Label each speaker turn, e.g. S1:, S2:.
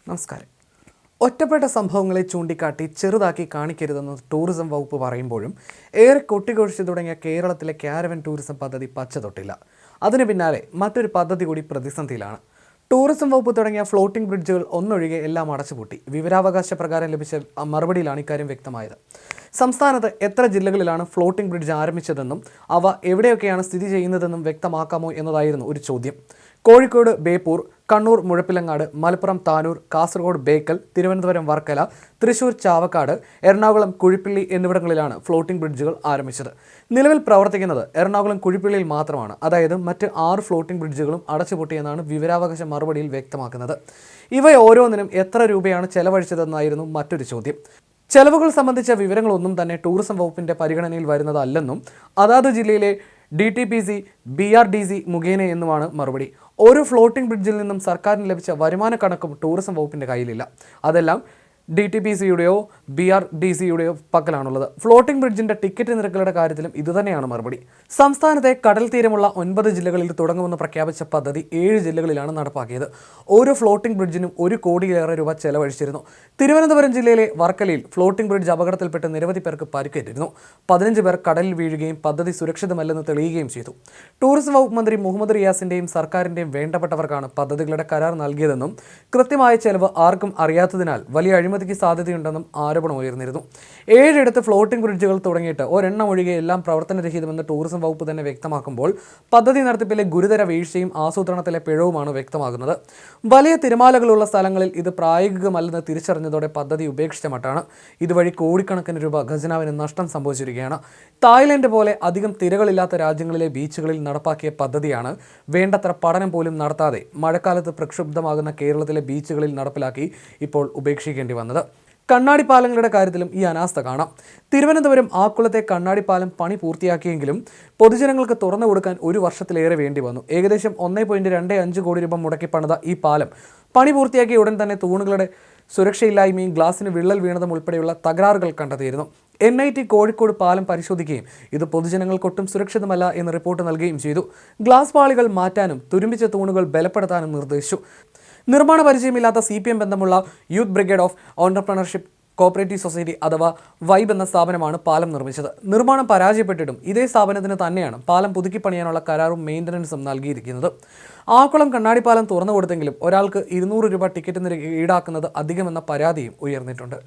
S1: നമസ്കാരം. ഒറ്റപ്പെട്ട സംഭവങ്ങളെ ചൂണ്ടിക്കാട്ടി ചെറുതാക്കി കാണിക്കരുതെന്ന് ടൂറിസം വകുപ്പ് പറയുമ്പോഴും ഏറെ കൊട്ടിഘോഷിച്ചു തുടങ്ങിയ കേരളത്തിലെ ക്യാരവൻ ടൂറിസം പദ്ധതി പച്ച തൊട്ടില്ല. അതിന് പിന്നാലെ മറ്റൊരു പദ്ധതി കൂടി പ്രതിസന്ധിയിലാണ്. ടൂറിസം വകുപ്പ് തുടങ്ങിയ ഫ്ലോട്ടിംഗ് ബ്രിഡ്ജുകൾ ഒന്നൊഴികെ എല്ലാം അടച്ചുപൂട്ടി. വിവരാവകാശ പ്രകാരം ലഭിച്ച മറുപടിയിലാണ് ഇക്കാര്യം വ്യക്തമായത്. സംസ്ഥാനത്ത് എത്ര ജില്ലകളിലാണ് ഫ്ലോട്ടിംഗ് ബ്രിഡ്ജ് ആരംഭിച്ചതെന്നും അവ എവിടെയൊക്കെയാണ് സ്ഥിതി ചെയ്യുന്നതെന്നും വ്യക്തമാക്കാമോ എന്നതായിരുന്നു ഒരു ചോദ്യം. കോഴിക്കോട് ബേപ്പൂർ, കണ്ണൂർ മുഴപ്പിലങ്ങാട്, മലപ്പുറം താനൂർ, കാസർഗോഡ് ബേക്കൽ, തിരുവനന്തപുരം വർക്കല, തൃശൂർ ചാവക്കാട്, എറണാകുളം കുഴിപ്പിള്ളി എന്നിവിടങ്ങളിലാണ് ഫ്ലോട്ടിംഗ് ബ്രിഡ്ജുകൾ ആരംഭിച്ചത്. നിലവിൽ പ്രവർത്തിക്കുന്നത് എറണാകുളം കുഴിപ്പിള്ളിയിൽ മാത്രമാണ്. അതായത് മറ്റ് 6 ഫ്ലോട്ടിംഗ് ബ്രിഡ്ജുകളും അടച്ചുപൂട്ടിയെന്നാണ് വിവരാവകാശ മറുപടിയിൽ വ്യക്തമാക്കുന്നത്. ഇവ ഓരോന്നിനും എത്ര രൂപയാണ് ചെലവഴിച്ചതെന്നായിരുന്നു മറ്റൊരു ചോദ്യം. ചെലവുകൾ സംബന്ധിച്ച വിവരങ്ങളൊന്നും തന്നെ ടൂറിസം വകുപ്പിന്റെ പരിഗണനയിൽ വരുന്നതല്ലെന്നും അതാത് ജില്ലയിലെ DTPC, BRDC മുഖേനയെന്നുമാണ് മറുപടി. ഓരോ ഫ്ലോട്ടിംഗ് ബ്രിഡ്ജിൽ നിന്നും സർക്കാരിന് ലഭിച്ച വരുമാന കണക്കും ടൂറിസം വകുപ്പിന്റെ കയ്യിലില്ല. അതെല്ലാം DTPCയുടെയോ BRDCയുടെയോ പക്കലാണുള്ളത്. ഫ്ലോട്ടിംഗ് ബ്രിഡ്ജിന്റെ ടിക്കറ്റ് നിരക്കുകളുടെ കാര്യത്തിലും ഇതുതന്നെയാണ് മറുപടി. സംസ്ഥാനത്തെ കടൽ തീരമുള്ള 9 ജില്ലകളിൽ തുടങ്ങുമെന്ന് പ്രഖ്യാപിച്ച പദ്ധതി 7 ജില്ലകളിലാണ് നടപ്പാക്കിയത്. ഓരോ ഫ്ലോട്ടിംഗ് ബ്രിഡ്ജിനും 1 കോടിയിലേറെ രൂപ ചെലവഴിച്ചിരുന്നു. തിരുവനന്തപുരം ജില്ലയിലെ വർക്കലയിൽ ഫ്ലോട്ടിംഗ് ബ്രിഡ്ജ് അപകടത്തിൽപ്പെട്ട് നിരവധി പേർക്ക് പരിക്കേറ്റിരുന്നു. 15 പേർ കടലിൽ വീഴുകയും പദ്ധതി സുരക്ഷിതമല്ലെന്ന് തെളിയുകയും ചെയ്തു. ടൂറിസം വകുപ്പ് മന്ത്രി മുഹമ്മദ് റിയാസിന്റെയും സർക്കാരിന്റെയും വേണ്ടപ്പെട്ടവർക്കാണ് പദ്ധതികളുടെ കരാർ നൽകിയതെന്നും കൃത്യമായ ചെലവ് ആർക്കും അറിയാത്തതിനാൽ വലിയ അഴിമതിക്ക് സാധ്യതയുണ്ടെന്നും ആരോപണം ഉയർന്നിരുന്നു. 7 ഫ്ലോട്ടിംഗ് ബ്രിഡ്ജുകൾ തുടങ്ങിയിട്ട് ഒരെണ്ണം ഒഴികെ എല്ലാം പ്രവർത്തനരഹിതമെന്ന് ടൂറിസം വകുപ്പ് തന്നെ വ്യക്തമാക്കുമ്പോൾ പദ്ധതി നടത്തിപ്പിലെ ഗുരുതര വീഴ്ചയും ആസൂത്രണത്തിലെ പിഴവുമാണ് വ്യക്തമാകുന്നത്. വലിയ തിരമാലകളുള്ള സ്ഥലങ്ങളിൽ ഇത് പ്രായോഗികമല്ലെന്ന് തിരിച്ചറിഞ്ഞതോടെ പദ്ധതി ഉപേക്ഷിച്ച മട്ടാണ്. ഇതുവഴി കോടിക്കണക്കിന് രൂപ ഖജനാവിന് നഷ്ടം സംഭവിച്ചിരിക്കുകയാണ്. തായ്ലൻഡ് പോലെ അധികം തിരകളില്ലാത്ത രാജ്യങ്ങളിലെ ബീച്ചുകളിൽ നടപ്പാക്കിയ പദ്ധതിയാണ് വേണ്ടത്ര പഠനം പോലും നടത്താതെ മഴക്കാലത്ത് പ്രക്ഷുബ്ധമാകുന്ന കേരളത്തിലെ ബീച്ചുകളിൽ നടപ്പിലാക്കി ഇപ്പോൾ ഉപേക്ഷിക്കേണ്ടി വന്നത്. കണ്ണാടിപ്പാലങ്ങളുടെ കാര്യത്തിലും ഈ അനാസ്ഥ കാണാം. തിരുവനന്തപുരം ആക്കുളത്തെ കണ്ണാടിപ്പാലം പണി പൂർത്തിയാക്കിയെങ്കിലും പൊതുജനങ്ങൾക്ക് തുറന്നു കൊടുക്കാൻ 1 വർഷത്തിലേറെ വേണ്ടി വന്നു. ഏകദേശം 1.25 കോടി രൂപ മുടക്കി പണിത ഈ പാലം പണി പൂർത്തിയാക്കിയ ഉടൻ തന്നെ തൂണുകളുടെ സുരക്ഷയില്ലായ്മയും ഗ്ലാസിന് വിള്ളൽ വീണതും ഉൾപ്പെടെയുള്ള തകരാറുകൾ കണ്ടെത്തിയിരുന്നു. NIT കോഴിക്കോട് പാലം പരിശോധിക്കുകയും ഇത് പൊതുജനങ്ങൾക്കൊട്ടും സുരക്ഷിതമല്ല എന്ന് റിപ്പോർട്ട് നൽകുകയും ചെയ്തു. ഗ്ലാസ് പാളികൾ മാറ്റാനും തുരുമ്പിച്ച തൂണുകൾ ബലപ്പെടുത്താനും നിർദ്ദേശിച്ചു. നിർമ്മാണ പരിചയമില്ലാത്ത CPM ബന്ധമുള്ള youth brigade of entrepreneurship cooperative society അഥവാ വൈബ് എന്ന സ്ഥാപനമാണ് പാലം നിർമ്മിച്ചത്. നിർമ്മാണം പരാജയപ്പെട്ടിട്ടും ഇതേ സ്ഥാപനത്തിന് തന്നെയാണ് പാലം പുതുക്കി പണിയാനുള്ള കരാറും മെയിൻ്റനൻസും നൽകിയിരിക്കുന്നത്. ആക്കുളം കണ്ണാടിപ്പാലം തുറന്നു കൊടുത്തെങ്കിലും ഒരാൾക്ക് 200 രൂപ ടിക്കറ്റ് നിരക്ക് ഈടാക്കുന്നത് അധികമെന്ന പരാതിയും ഉയർന്നിട്ടുണ്ട്.